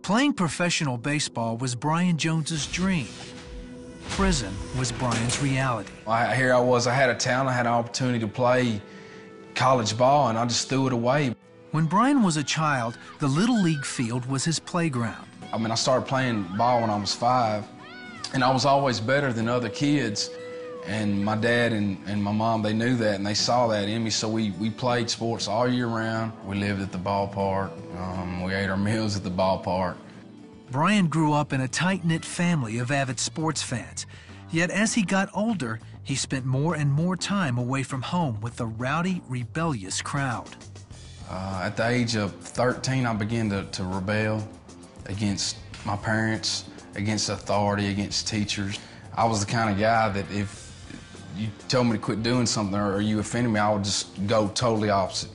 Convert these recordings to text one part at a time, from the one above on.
Playing professional baseball was Brian Jones's dream. Prison was Brian's reality. Here I was, I had a talent, I had an opportunity to play college ball, and I just threw it away. When Brian was a child, the Little League field was his playground. I mean, I started playing ball when I was 5, and I was always better than other kids. And my dad and my mom, they knew that, and they saw that in me, so we played sports all year round. We lived at the ballpark. We ate our meals at the ballpark. Brian grew up in a tight-knit family of avid sports fans. Yet as he got older, he spent more and more time away from home with the rowdy, rebellious crowd. At the age of 13, I began to rebel against my parents, against authority, against teachers. I was the kind of guy that if you told me to quit doing something or you offended me, I would just go totally opposite.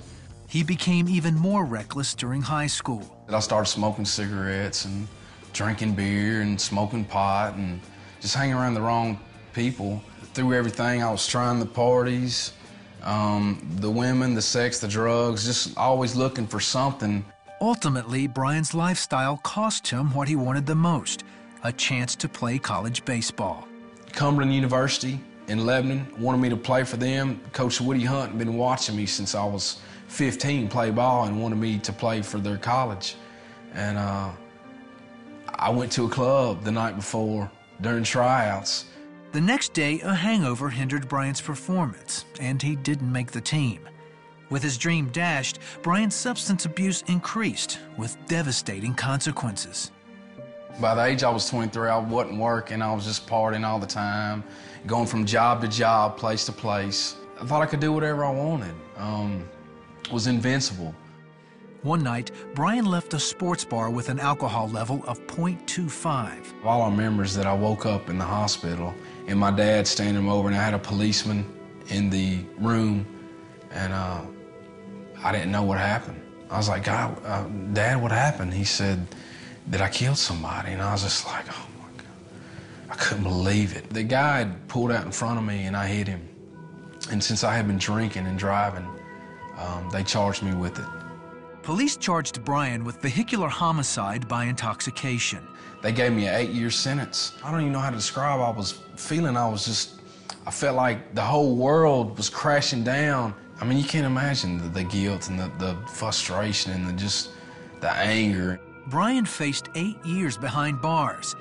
He became even more reckless during high school. I started smoking cigarettes and drinking beer and smoking pot and just hanging around the wrong people. Through everything, I was trying the parties, the women, the sex, the drugs, just always looking for something. Ultimately, Brian's lifestyle cost him what he wanted the most, a chance to play college baseball. Cumberland University in Lebanon wanted me to play for them. Coach Woody Hunt had been watching me since I was 15 play ball and wanted me to play for their college. And I went to a club the night before during tryouts. The next day, a hangover hindered Brian's performance, and he didn't make the team. With his dream dashed, Brian's substance abuse increased with devastating consequences. By the age I was 23, I wasn't working. I was just partying all the time, going from job to job, place to place. I thought I could do whatever I wanted. Was invincible. One night, Brian left a sports bar with an alcohol level of 0.25. All I remember is that I woke up in the hospital and my dad standing over, and I had a policeman in the room, and I didn't know what happened. I was like, God, Dad, what happened? He said that I killed somebody, and I was just like, oh my God. I couldn't believe it. The guy had pulled out in front of me and I hit him. And since I had been drinking and driving, they charged me with it. Police charged Brian with vehicular homicide by intoxication. They gave me an 8-year sentence. I don't even know how to describe. I was feeling, I felt like the whole world was crashing down. I mean, you can't imagine the guilt and the frustration and the anger. Brian faced 8 years behind bars.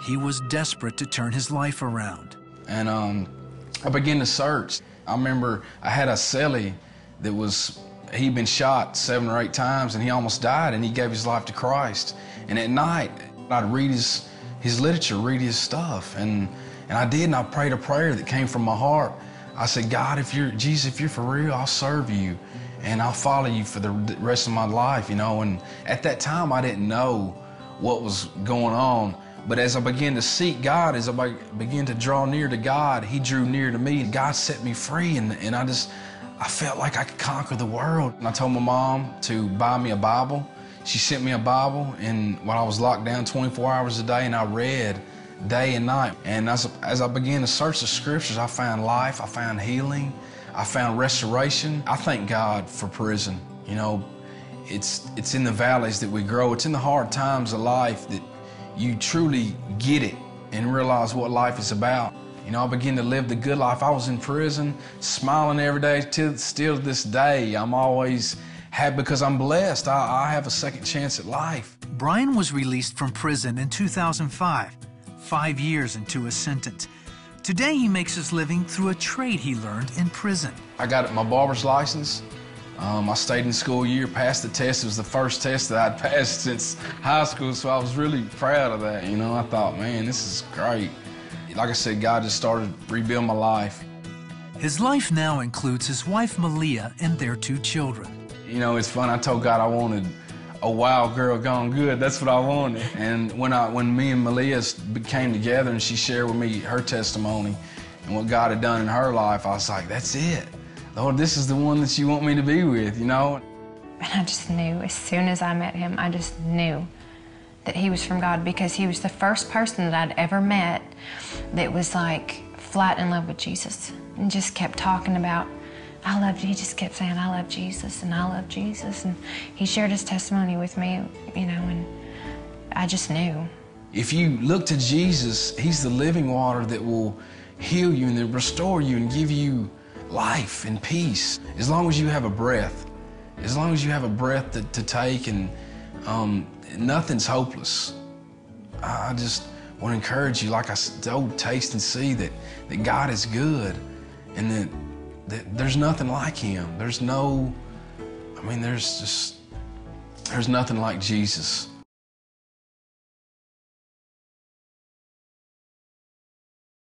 He was desperate to turn his life around. And I began to search. I remember I had a cellie that he'd been shot 7 or 8 times, and he almost died, and he gave his life to Christ. And at night, I'd read his literature, read his stuff, and I did, and I prayed a prayer that came from my heart. I said, God, Jesus, if you're for real, I'll serve you, and I'll follow you for the rest of my life, you know. And at that time, I didn't know what was going on. But as I began to seek God, as I began to draw near to God, He drew near to me. God set me free, and I felt like I could conquer the world. And I told my mom to buy me a Bible. She sent me a Bible, and while I was locked down 24 hours a day, and I read day and night. And as I began to search the scriptures, I found life, I found healing, I found restoration. I thank God for prison. You know, it's in the valleys that we grow. It's in the hard times of life that you truly get it and realize what life is about. You know, I began to live the good life. I was in prison, smiling every day, still to this day. I'm always happy because I'm blessed. I have a second chance at life. Brian was released from prison in 2005, 5 years into his sentence. Today, he makes his living through a trade he learned in prison. I got my barber's license. I stayed in school a year, passed the test. It was the first test that I'd passed since high school, so I was really proud of that, you know. I thought, man, this is great. Like I said, God just started rebuilding my life. His life now includes his wife, Malia, and their 2 children. You know, it's fun. I told God I wanted a wild girl gone good. That's what I wanted. And when me and Malia came together and she shared with me her testimony and what God had done in her life, I was like, that's it. Lord, this is the one that you want me to be with, you know? And I just knew, as soon as I met him, I just knew that he was from God, because he was the first person that I'd ever met that was like flat in love with Jesus and just kept talking about, I love you. He just kept saying, I love Jesus and I love Jesus. And he shared his testimony with me, you know, and I just knew. If you look to Jesus, He's the living water that will heal you and then restore you and give you life and peace. As long as you have a breath, as long as you have a breath to take, and nothing's hopeless. I just want to encourage you, like I said, oh, taste and see that God is good, and that there's nothing like Him. There's nothing like Jesus.